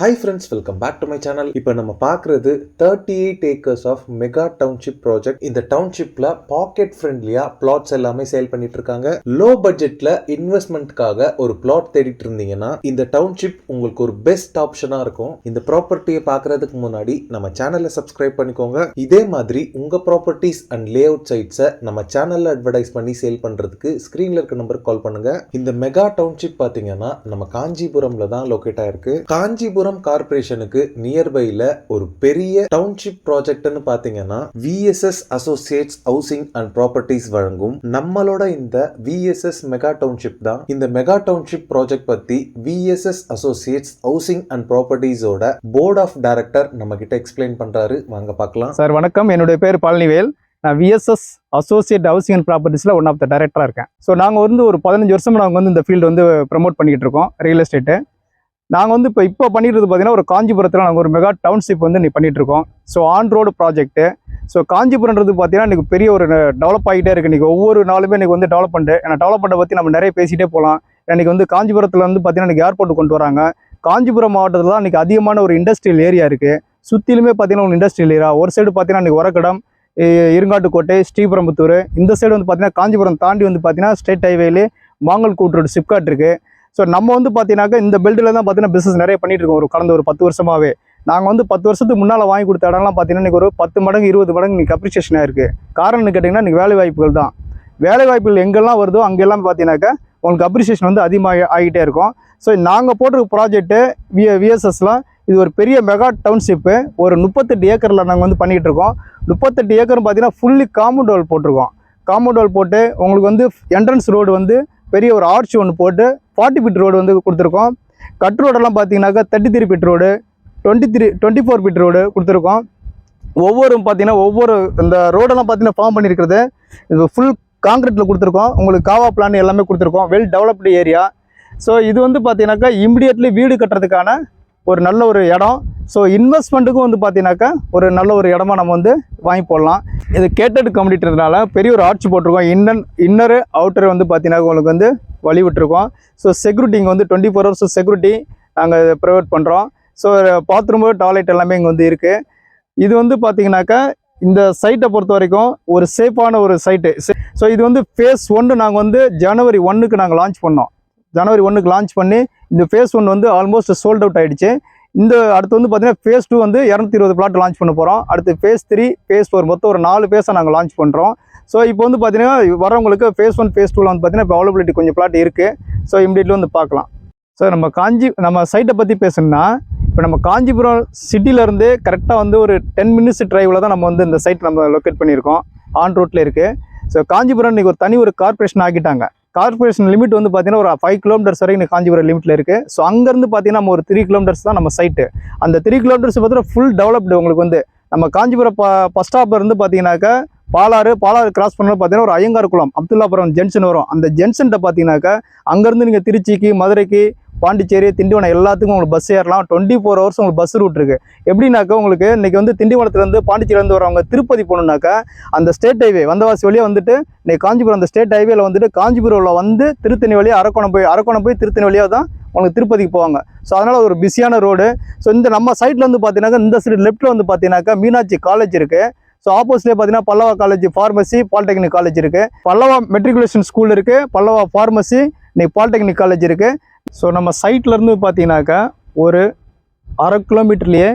Hi friends, welcome back to my channel. இப்போ நம்ம பார்க்குறது 38 acres of mega township project. இந்த டவுன்ஷிப்ல பாக்கெட் ஃப்ரெண்ட்லியா பிளாட்ஸ் எல்லாமே சேல் பண்ணிட்டு இருக்காங்க. லோ பட்ஜெட்ல இன்வெஸ்ட்மெண்ட்காக ஒரு பிளாட் தேடிட்டு இருந்தீங்கன்னா இந்த டவுன்ஷிப் உங்களுக்கு ஒரு பெஸ்ட் ஆப்ஷனா இருக்கும். இந்த ப்ராப்பர்ட்டியை பார்க்கறதுக்கு முன்னாடி நம்ம சேனலை சப்ஸ்கிரைப் பண்ணிக்கோங்க. இதே மாதிரி உங்க ப்ராப்பர்ட்டிஸ் அண்ட் லே அவுட் சைட்ஸை நம்ம சேனல்ல அட்வர்டைஸ் பண்ணி சேல் பண்றதுக்கு ஸ்கிரீன்ல இருக்க நம்பருக்கு கால் பண்ணுங்க. இந்த மெகா டவுன்ஷிப் பாத்தீங்கன்னா நம்ம காஞ்சிபுரம்ல தான் லொகேட் ஆயிருக்கு. காஞ்சிபுரம் கார்ப்பரேஷனுக்கு நியர்பைல ஒரு பெரிய டவுன்ஷிப் ப்ராஜெக்ட்னு பாத்தீங்கன்னா VSS associates housing and properties வழங்கும் நம்மளோட இந்த விஎஸ்எஸ் மெகா டவுன்ஷிப் தான். இந்த மெகா டவுன்ஷிப் ப்ராஜெக்ட் பத்தி விஎஸ்எஸ் அசோசியேட்ஸ் ஹவுசிங் அண்ட் ப்ராப்பர்ட்டிஸோட போர்ட் ஆஃப் டைரக்டர் நம்ம கிட்ட எக்ஸ்பிளைன் பண்றாரு. வாங்க பார்க்கலாம். சார் வணக்கம், என்னுடைய பேர் பழனிவேல். நான் விஎஸ்எஸ் அசோசியேட் ஹவுசிங் அண்ட் ப்ராப்பர்ட்டிஸில் ஒன் ஆஃப் த டைரக்டராக இருக்கேன். ஸோ நாங்கள் வந்து ஒரு 15 வருஷமாக நாங்கள் வந்து இந்த ஃபீல்டு வந்து ப்ரமோட் பண்ணிக்கிட்டு இருக்கோம், ரியல் எஸ்டேட்டு. நாங்கள் வந்து இப்போ பண்ணிட்டு பார்த்தீங்கன்னா ஒரு காஞ்சிபுரத்தில் நாங்கள் ஒரு மெகா டவுன்ஷிப் வந்து நீ பண்ணிகிட்டு இருக்கோம். So on road project. So காஞ்சிபுரம்ன்றது பார்த்தீங்கன்னா இன்றைக்கி பெரிய ஒரு டெவலப் ஆகிட்டே இருக்குது. இன்றைக்கி ஒவ்வொரு நாளுமே இன்றைக்கி வந்து டெவலப்மெண்ட்டு. ஏன்னா டெவலப்மெண்ட்டை பற்றி நம்ம நிறைய பேசிகிட்டே போகலாம். இன்றைக்கி வந்து காஞ்சிபுரத்தில் வந்து பார்த்தீங்கன்னா இன்றைக்கி ஏர்போர்ட் கொண்டு வராங்க. காஞ்சிபுரம் மாவட்டத்தில் தான் இன்றைக்கி அதிகமான ஒரு இண்டஸ்ட்ரியல் ஏரியா இருக்குது. சுற்றிலுமே பார்த்தீங்கன்னா ஒரு இண்டஸ்ட்ரியல் ஏரியா. ஒரு சைடு பார்த்தீங்கன்னா இன்றைக்கி உரக்கடம், இருங்காட்டுக்கோட்டை, ஸ்ரீபெரும்புத்தூர். இந்த சைடு வந்து பார்த்தீங்கன்னா காஞ்சிபுரம் தாண்டி வந்து பார்த்தீங்கன்னா ஸ்டேட் ஹைவேலே மாங்கல்கூட் ரோடு சிப்காட் இருக்குது. ஸோ நம்ம வந்து பார்த்தீங்கன்னாக்கா இந்த பெல்ட்டில் தான் பார்த்தீங்கன்னா பிஸ்னஸ் நிறைய பண்ணிட்டு இருக்கோம். ஒரு கடந்த ஒரு 10 வருஷமாகவே. நாங்கள் வந்து 10 வருஷத்துக்கு முன்னால் வாங்கி கொடுத்த இடம்லாம் பார்த்தீங்கன்னா இன்றைக்கி ஒரு 10 மடங்கு 20 மடங்கு இன்றைக்கி அப்ரிசியேஷனாக இருக்குது. காரணம்னு கேட்டிங்கன்னா இன்றைக்கி வேலை வாய்ப்புகள் தான். வேலை வாய்ப்புகள் எங்கெல்லாம் வருதோ அங்கெல்லாம் பார்த்தீங்கன்னாக்கா உங்களுக்கு அப்ரிசியேஷன் வந்து அதிகமாக ஆகிட்டே இருக்கும். ஸோ நாங்கள் போட்டிருக்க ப்ராஜெக்ட்டு விஎஸ்எஸ்லாம் இது ஒரு பெரிய மெகா டவுன்ஷிப்பு. ஒரு 38 ஏக்கரில் நாங்கள் வந்து பண்ணிகிட்டு இருக்கோம். 38 ஏக்கர் பார்த்தீங்கன்னா ஃபுல்லி காம்பவுண்ட் வால் போட்டிருக்கோம். காம்பவுண்ட் வால் போட்டு உங்களுக்கு வந்து என்ட்ரன்ஸ் ரோடு வந்து பெரிய ஒரு ஆர்ச் ஒன்று போட்டு 40 ஃபீட் ரோடு வந்து கொடுத்துருக்கோம். கட் ரோடெல்லாம் பார்த்தீங்கன்னாக்கா 33 ஃபீட் ரோடு, 24 ஃபீட் ரோடு கொடுத்துருக்கோம். ஒவ்வொரு பார்த்தீங்கன்னா ஒவ்வொரு இந்த ரோடெல்லாம் பார்த்தீங்கன்னா ஃபார்ம் பண்ணியிருக்கிறது இது ஃபுல் காங்கிரீட்டில் கொடுத்துருக்கோம். உங்களுக்கு காவா பிளான் எல்லாமே கொடுத்துருக்கோம். Well developed area. ஸோ இது வந்து பார்த்தீங்கன்னாக்கா இம்மிடியட்லி வீடு கட்டுறதுக்கான ஒரு நல்ல ஒரு இடம். ஸோ இன்வெஸ்ட்மெண்ட்டுக்கும் வந்து பார்த்தீங்கன்னாக்கா ஒரு நல்ல ஒரு இடமா நம்ம வந்து வாங்கி போடலாம். இது கேட்டட் கம்யூனிட்டினால பெரிய ஒரு ஆர்ச் போட்டிருக்கோம். இன்னரு அவுட்டர் வந்து பார்த்தீங்கன்னா உங்களுக்கு வந்து வழி விட்டுருக்கோம். ஸோ செக்யூரிட்டி இங்கே வந்து 24 ஹவர்ஸ் செக்யூரிட்டி நாங்கள் ப்ரொவைட் பண்ணுறோம். ஸோ பாத்ரூமு, டாய்லெட் எல்லாமே இங்கே வந்து இருக்குது. இது வந்து பார்த்தீங்கன்னாக்கா இந்த சைட்டை பொறுத்த வரைக்கும் ஒரு சேஃபான ஒரு சைட்டு. ஸோ இது வந்து ஃபேஸ் 1 நாங்கள் வந்து ஜனவரி 1க்கு நாங்கள் லான்ச் பண்ணோம். ஜனவரி 1க்கு லான்ச் பண்ணி இந்த ஃபேஸ் 1 வந்து ஆல்மோஸ்ட் சோல்ட் அவுட் ஆகிடுச்சு. இந்த அடுத்து வந்து பார்த்தீங்கன்னா ஃபேஸ் 2 வந்து 220 பிளாட் லான்ச் பண்ண போகிறோம். அடுத்து ஃபேஸ் 3, ஃபேஸ் 4 மொத்தம் ஒரு 4 ஃபேஸை நாங்கள் லான்ச் பண்ணுறோம். ஸோ இப்போ வந்து பார்த்தீங்கன்னா வரவங்களுக்கு ஃபேஸ் 1, ஃபேஸ் 2ல வந்து பார்த்தீங்கன்னா இப்போ அவைலபிலிட்டி கொஞ்சம் பிளாட் இருக்குது. ஸோ இம்மிடியட்லி வந்து பார்க்கலாம். ஸோ நம்ம சைட்டை பற்றி பேசணும்னா இப்போ நம்ம காஞ்சிபுரம் சிட்டிலேருந்து கரெக்டாக வந்து ஒரு 10 மினிட்ஸ் டிரைவில் தான் நம்ம வந்து இந்த சைட் நம்ம லொக்கேட் பண்ணியிருக்கோம். ஆன் ரோட்டில் இருக்குது. ஸோ காஞ்சிபுரம் இன்றைக்கி ஒரு தனி ஒரு கார்பரேஷன் ஆக்கிட்டாங்க. கார்பரேஷன் லிமிட் வந்து பார்த்தீங்கன்னா ஒரு 5 கிலோமீட்டர்ஸ் வரைக்கும் காஞ்சிபுரம் லிமிட்டில் இருக்குது. ஸோ அங்கேருந்து பார்த்தீங்கன்னா நம்ம ஒரு 3 கிலோமீட்டர்ஸ் தான் நம்ம சைட்டு. அந்த 3 கிலோமீட்டர்ஸ் பார்த்தீங்கன்னா ஃபுல் டெவலப்டு. உங்களுக்கு வந்து நம்ம காஞ்சிபுரம் பஸ் ஸ்டாப்பில் இருந்து பார்த்தீங்கன்னாக்கா பாலாறு கிராஸ் பண்ணது பார்த்தீங்கன்னா ஒரு ஐயங்கார்குளம் அப்துல்லாபுரம் ஜங்ஷன் வரும். அந்த ஜங்ஷன்கிட்ட பார்த்தீங்கன்னாக்கா அங்கேருந்து நீங்கள் திருச்சிக்கு, மதுரைக்கு, பாண்டிச்சேரி, திண்டிவனம் எல்லாத்துக்கும் உங்களுக்கு பஸ் ஏறலாம். 24 ஹவர்ஸ் உங்களுக்கு பஸ் ரூட் இருக்குது. எப்படின்னாக்கா உங்களுக்கு இன்றைக்கி வந்து திண்டிவனத்துலேருந்து பாண்டிச்சேரியிலேருந்து வரவங்க திருப்பதி போகணுன்னாக்கா அந்த ஸ்டேட் ஹைவே வந்தவாசி வழியாக வந்துட்டு இன்றைக்கி காஞ்சிபுரம் அந்த ஸ்டேட் ஹைவேல வந்துட்டு காஞ்சிபுரம்ல வந்து திருத்தணி வழியாக அரக்கோணம் போய் திருத்தணி வழியாக தான் உங்களுக்கு திருப்பதிக்கு போவாங்க. ஸோ அதனால் ஒரு பிஸியான ரோடு. ஸோ இந்த நம்ம சைட்டில் வந்து பார்த்தீங்கன்னாக்கா இந்த சைடு லெஃப்ட்டில் வந்து பார்த்தீங்கன்னாக்கா மீனாட்சி காலேஜ் இருக்குது. ஸோ ஆப்போசிட்லேயே பார்த்தீங்கன்னா பல்லவா காலேஜ் ஃபார்மசி, பாலிடெக்னிக் காலேஜ் இருக்குது. பல்லவா மெட்ரிகுலேஷன் ஸ்கூல் இருக்குது. பல்லவா ஃபார்மசி, இன்னைக்கு பாலிடெக்னிக் காலேஜ் இருக்குது. ஸோ நம்ம சைட்லேருந்து பார்த்தீங்கன்னாக்கா ஒரு 1/2 கிலோமீட்டர்லேயே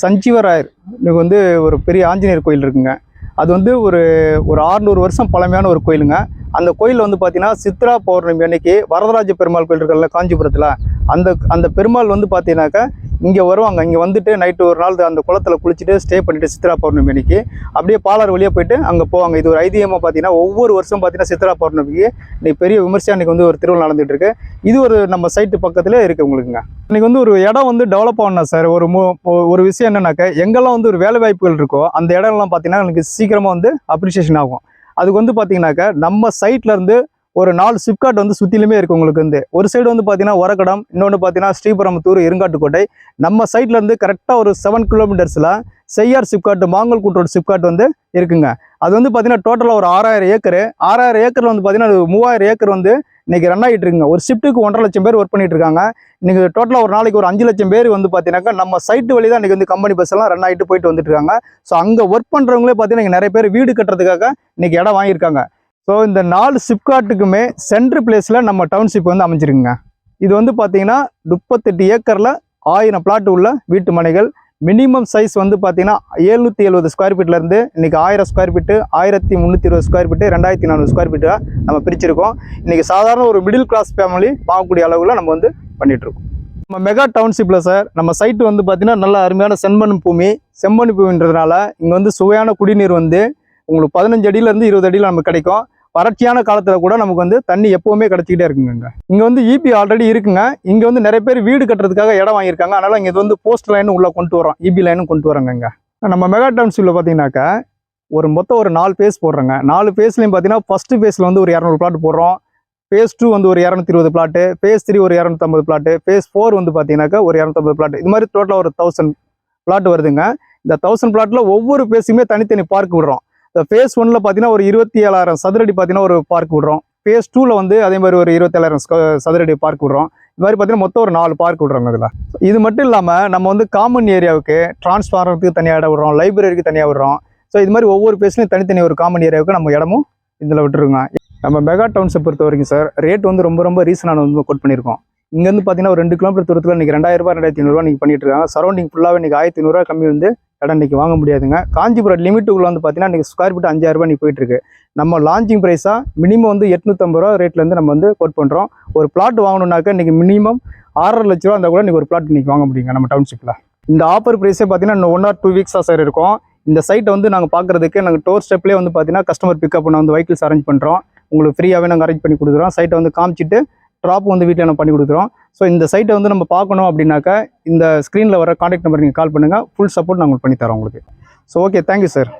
சஞ்சீவராயர் இன்னைக்கு வந்து ஒரு பெரிய ஆஞ்சநேயர் கோயில் இருக்குங்க. அது வந்து ஒரு 600 வருஷம் பழமையான ஒரு கோயிலுங்க. அந்த கோயிலில் வந்து பார்த்தீங்கன்னா சித்ரா பௌர்ணமி அன்னைக்கு வரதராஜ பெருமாள் கோயில் இருக்குல்ல காஞ்சிபுரத்தில், அந்த பெருமாள் வந்து பார்த்தீங்கன்னாக்கா இங்கே வருவாங்க. இங்கே வந்துட்டு நைட்டு ஒரு நாள் அந்த குளத்தில் குளிச்சுட்டு ஸ்டே பண்ணிவிட்டு சித்ரா பௌர்ணமி அன்னைக்கு அப்படியே பாலாறு வழியாக போயிட்டு அங்கே போவாங்க. இது ஒரு ஐதீகமாக பார்த்தீங்கன்னா ஒவ்வொரு வருஷம் பார்த்தீங்கன்னா சித்ரா பௌர்ணமிக்கு இன்றைக்கி பெரிய விமர்சையாக இன்றைக்கி வந்து ஒரு திருவிழா நடந்துகிட்டு இருக்குது. இது ஒரு நம்ம சைட்டு பக்கத்தில் இருக்குது உங்களுக்குங்க. இன்றைக்கி வந்து ஒரு இடம் வந்து டெவலப் ஆகணும் சார். ஒரு விஷயம் என்னன்னாக்கா எங்கெல்லாம் வந்து ஒரு வேலை வாய்ப்புகள் இருக்கோ அந்த இடம்லாம் பார்த்தீங்கன்னா எனக்கு சீக்கிரமாக வந்து அப்ரிசியேஷன் ஆகும். அதுக்கு வந்து பார்த்தீங்கன்னாக்கா நம்ம சைட்லேருந்து ஒரு 4 சிப்காட் வந்து சுற்றிலுமே இருக்குது உங்களுக்கு வந்து. ஒரு சைடு வந்து பார்த்தீங்கன்னா ஒரகடம், இன்னொன்று பார்த்தீங்கன்னா ஸ்ரீபெரும்புத்தூர், இருங்காட்டுக்கோட்டை. நம்ம சைட்லேருந்து கரெக்டாக ஒரு 7 கிலோமீட்டர்ஸில் செய்யார் சிப்காட், மாங்கல் கூட்டோட சிப்காட் வந்து இருக்குங்க. அது வந்து பார்த்தீங்கன்னா டோட்டலாக ஒரு 6000 ஏக்கரு. 6000 ஏக்கரில் வந்து பார்த்தீங்கன்னா 3000 ஏக்கர் வந்து இன்னைக்கு ரன் ஆகிட்டு இருக்குங்க. ஒரு ஷிஃப்ட்டுக்கு 1.5 லட்சம் பேர் ஒர்க் பண்ணிட்டு இருக்காங்க. இன்னைக்கு டோட்டலாக ஒரு நாளைக்கு ஒரு 5 லட்சம் பேர் வந்து பார்த்தீங்கன்னாக்கா நம்ம சைட்டு வழி தான் இன்னைக்கு வந்து கம்பெனி பஸ் எல்லாம் ரன் ஆகிட்டு போயிட்டு வந்துட்டு இருக்காங்க. ஸோ அங்கே ஒர்க் பண்ணுறவங்களே பார்த்தீங்கன்னா நிறைய பேர் வீடு கட்டுறதுக்காக இன்னைக்கு இடம் வாங்கியிருக்காங்க. ஸோ இந்த 4 சிப்காட்டுக்குமே சென்ட்ரு பிளேஸில் நம்ம டவுன்ஷிப் வந்து அமைஞ்சிருக்குங்க. இது வந்து பார்த்தீங்கன்னா 38 ஏக்கரில் 1000 பிளாட் உள்ள வீட்டு மனைகள். மினிமம் சைஸ் வந்து பார்த்தீங்கன்னா 770 ஸ்கொயர் ஃபீட்லேருந்து இன்றைக்கி 1000 square feet, 1320 square feet, 2400 square ஃபீட்டாக நம்ம பிரிச்சிருக்கோம். இன்றைக்கி சாதாரண ஒரு மிடில் கிளாஸ் ஃபேமிலி பார்க்கக்கூடிய அளவில் நம்ம வந்து பண்ணிகிட்ருக்கோம். நம்ம மெகா டவுன்ஷிப்பில் சார் நம்ம சைட்டு வந்து பார்த்திங்கன்னா நல்ல அருமையான செம்மண் பூமி. செம்மண் பூமின்றதுனால இங்கே வந்து சுவையான குடிநீர் வந்து உங்களுக்கு 15 அடியிலேருந்து 20 அடியில் நமக்கு கிடைக்கும். வறட்சியான காலத்தில் கூட நமக்கு வந்து தண்ணி எப்போவுமே கிடச்சிக்கிட்டே இருக்குங்க. இங்கே வந்து இபி ஆல்ரெடி இருக்குங்க. இங்கே வந்து நிறைய பேர் வீடு கட்டுறதுக்காக இடம் வாங்கியிருக்காங்க. அதனால் இங்கே வந்து போஸ்ட் லைனும் உள்ளே கொண்டு வரோம், இபி லைனும் கொண்டு வரோங்க. இங்கே நம்ம மெகா டவுன்ஷிப்பில் பார்த்தீங்கன்னாக்கா மொத்தம் ஒரு 4 பேஸ் போடுறோங்க. 4 பேஸ்லையும் பார்த்தீங்கன்னா ஃபஸ்ட்டு பேஸில் வந்து ஒரு 200 பிளாட் போடுறோம். பேஸ் 2 வந்து ஒரு 220 பிளாட்டு, பேஸ் 3 ஒரு 250 பிளாட்டு, பேஸ் 4 வந்து பார்த்தீங்கன்னாக்கா ஒரு 250 பிளாட். இது மாதிரி டோட்டலாக ஒரு 1000 பிளாட் வருதுங்க. இந்த 1000 பிளாட்டில் ஒவ்வொரு பேஸுமே தனித்தனி பார்க் விடுறோம். இந்த ஃபேஸ் 1ல் பார்த்தீங்கன்னா ஒரு 27,000 சதுரடி பார்த்தீங்கன்னா ஒரு பார்க் விடுறோம். ஃபேஸ் 2ல் வந்து அதே மாதிரி ஒரு 27,000 சதுரடி பார்க் விடுறோம். இது மாதிரி பார்த்தீங்கன்னா மொத்தம் ஒரு 4 பார்க் விடுறோங்க. இதில் இது மட்டும் இல்லாமல் நம்ம வந்து காமன் ஏரியாவுக்கு டிரான்ஸ்ஃபார்மருக்கு தனியாக இடம் விடுறோம், லைப்ரரிக்கு தனியாக விடுறோம். ஸோ இது மாதிரி ஒவ்வொரு பேஸ்லையும் தனித்தனி ஒரு காமன் ஏரியாவுக்கு நம்ம இடமும் இதில் விட்டுருங்க. நம்ம மெகா டவுன்ஷிப் பொறுத்த வரைக்கும் சார் ரேட் வந்து ரொம்ப ரீசனான வந்து கோட் பண்ணியிருக்கோம். இங்கேருந்து பார்த்தீங்கன்னா ஒரு 2 கிலோமீட்டர் தூரத்தில் இன்றைக்கி 2000 ரூபா 2500 நீங்கள் பண்ணிட்டு இருக்காங்க. சரௌண்டிங் ஃபுல்லாகவே இன்றைக்கி 1500 கம்மி வந்து இடம் இன்றைக்கி வாங்க முடியாதுங்க. காஞ்சிபுரம் லிமிட்டுக்குள்ளே வந்து பார்த்தீங்கன்னா இன்றைக்கி ஸ்கொயர் ஃபீட் 5000 ரூபா இன்றைக்கி போயிட்டுருக்கு. நம்ம லான்ச்சிங் ப்ரைஸாக மினிமம் வந்து 850 ரூபா ரேட்லேருந்து நம்ம வந்து கோட் பண்ணுறோம். ஒரு பிளாட் வாங்கணுன்னாக்கா இன்றைக்கி மினிமம் 6.5 லட்ச ரூபா இருந்தால் கூட இன்றைக்கி ஒரு பிளாட் இன்றைக்கி வாங்க முடியுங்க நம்ம டவுன்ஷிப்பில். இந்த ஆஃபர் ப்ரைஸே பார்த்தீங்கன்னா இன்னும் 1 or 2 வீக்ஸாக சார் இருக்கும். இந்த சைட்டை வந்து நாங்கள் பார்க்குறதுக்கு நாங்கள் டோர் ஸ்டெப்லேயே வந்து பார்த்தீங்கன்னா கஸ்டமர் பிக்கப் பண்ண வந்து வெஹிக்கிள்ஸ் அரேஞ்ச் பண்ணுறோம். உங்களுக்கு ஃப்ரீயாகவே நாங்கள் அரேஞ்ச் பண்ணி கொடுக்குறோம். சைட்டை வந்து காமிச்சிட்டு ட்ராப் வந்து வீட்டில் நம்ம பண்ணி கொடுக்குறோம். ஸோ இந்த சைட்டை வந்து நம்ம பார்க்கணும் அப்படின்னாக்கா இந்த ஸ்க்ரீனில் வர கான்டாக்ட் நம்பர் நீங்கள் கால் பண்ணுங்கள். ஃபுல் சப்போர்ட் நாங்கள் பண்ணி தரோம் உங்களுக்கு. So okay, thank you sir.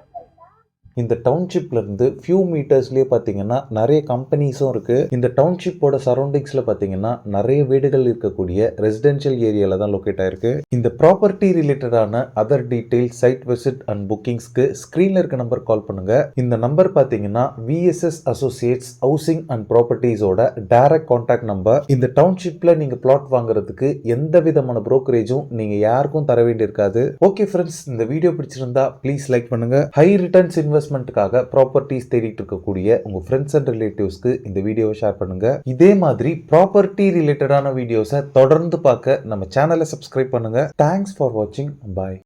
இந்த டவுன்ஷிப்லேருந்து ஃபியூ மீட்டர்ஸ்லேயே பார்த்தீங்கன்னா நிறைய கம்பெனிஸும் இருக்குது. இந்த டவுன்ஷிப்போட சரௌண்டிங்ஸில் பார்த்தீங்கன்னா நிறைய வீடுகள் இருக்கக்கூடிய ரெசிடென்ஷியல் ஏரியாவில் தான் லொக்கேட் ஆயிருக்கு. இந்த ப்ராப்பர்ட்டி ரிலேட்டடான other details, site visit and புக்கிங்ஸ்க்கு ஸ்க்ரீனில் இருக்க நம்பர் கால் பண்ணுங்கள். இந்த நம்பர் பார்த்தீங்கன்னா VSS அசோசியேட்ஸ் ஹவுசிங் அண்ட் ப்ராப்பர்ட்டிஸோட டைரக்ட் கான்டாக்ட் நம்பர். இந்த டவுன்ஷிப்பில் நீங்கள் பிளாட் வாங்குறதுக்கு எந்த விதமான ப்ரோக்கரேஜும் நீங்கள் யாருக்கும் தர வேண்டியிருக்காது. ஓகே ஃப்ரெண்ட்ஸ், இந்த வீடியோ பிடிச்சிருந்தா ப்ளீஸ் லைக் பண்ணுங்கள். ஹை ரிட்டர்ன்ஸ் இன்வெஸ்ட்மெண்ட்டுக்காக ப்ராப்பர்ட்டிஸ் தேடிட்டு இருக்கக்கூடிய உங்க ஃப்ரெண்ட்ஸ் அண்ட் ரிலேட்டிவ்ஸ்க்கு இந்த வீடியோவை ஷேர் பண்ணுங்க. இதே மாதிரி ப்ராப்பர்ட்டி ரிலேட்டடான வீடியோஸை தொடர்ந்து பார்க்க நம்ம சேனலை சப்ஸ்கிரைப் பண்ணுங்க. தேங்க்ஸ் ஃபார் வாட்சிங். பாய்.